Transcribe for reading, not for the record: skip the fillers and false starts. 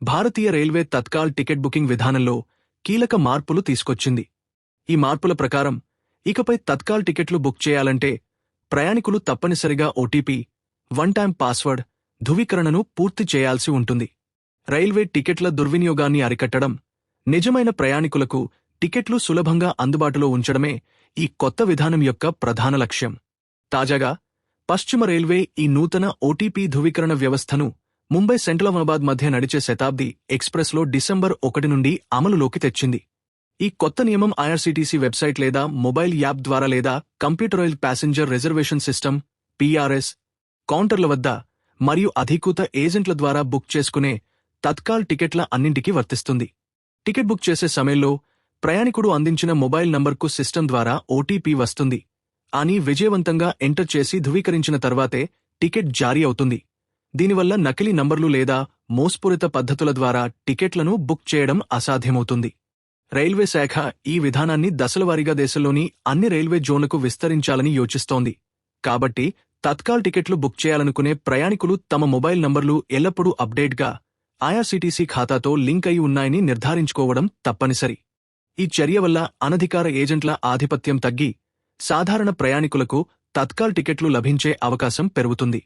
భారతీయ railway Tatkal ticket booking విధానంలో కీలక మార్పులు తీసుకొచ్చింది. ఈ మార్పుల ప్రకారం ఇకపై తత్కాల్ టికెట్లు బుక్ చేయాలంటే ప్రయాణికులు తప్పనిసరిగా ఓటీపీ, వన్ టైం పాస్వర్డ్ ధృవీకరణను పూర్తి చేయాల్సి ఉంటుంది. రైల్వే టికెట్ల దుర్వినియోగాన్ని అరికట్టడం, నిజమైన ప్రయాణికులకు టికెట్లు సులభంగా అందుబాటులో ఉంచడమే ఈ కొత్త విధానం యొక్క ప్రధాన లక్ష్యం. తాజాగా పశ్చిమ రైల్వే ఈ నూతన ఓటీపీ ధృవీకరణ వ్యవస్థను ముంబై సెంట్రల్ మధ్య నడిచే శతాబ్ది ఎక్స్ప్రెస్లో డిసెంబర్ 1 నుండి అమలులోకి తెచ్చింది. ఈ కొత్త నియమం ఐఆర్సీటీసీ వెబ్సైట్ లేదా మొబైల్ యాప్ ద్వారా లేదా computerised passenger reservation system PRS కౌంటర్ల వద్ద మరియు అధీకృత ఏజెంట్ల ద్వారా బుక్ చేసుకునే తత్కాల్ టికెట్ల అన్నింటికీ వర్తిస్తుంది. టికెట్ బుక్ చేసే సమయంలో ప్రయాణికుడు అందించిన మొబైల్ నంబర్కు సిస్టమ్ ద్వారా ఓటీపీ వస్తుంది అని విజయవంతంగా ఎంటర్ చేసి ధృవీకరించిన తర్వాతే టికెట్ జారీ అవుతుంది. దీనివల్ల నకిలీ నంబర్లు లేదా మోసపూరిత పద్ధతుల ద్వారా టికెట్లను బుక్ చేయడం అసాధ్యమవుతుంది. రైల్వే శాఖ ఈ విధానాన్ని దశలవారీగా దేశంలోని అన్ని రైల్వే జోన్లకు విస్తరించాలని యోచిస్తోంది. కాబట్టి తత్కాల్ టికెట్లు బుక్ చేయాలనుకునే ప్రయాణికులు తమ మొబైల్ నంబర్లు ఎల్లప్పుడూ అప్డేట్గా ఐఆర్సీటీసీ ఖాతాతో లింక్ అయి ఉన్నాయని నిర్ధారించుకోవడం తప్పనిసరి. ఈ చర్య వల్ల అనధికార ఏజెంట్ల ఆధిపత్యం తగ్గి సాధారణ ప్రయాణికులకు తత్కాల్ టికెట్లు లభించే అవకాశం పెరుగుతుంది.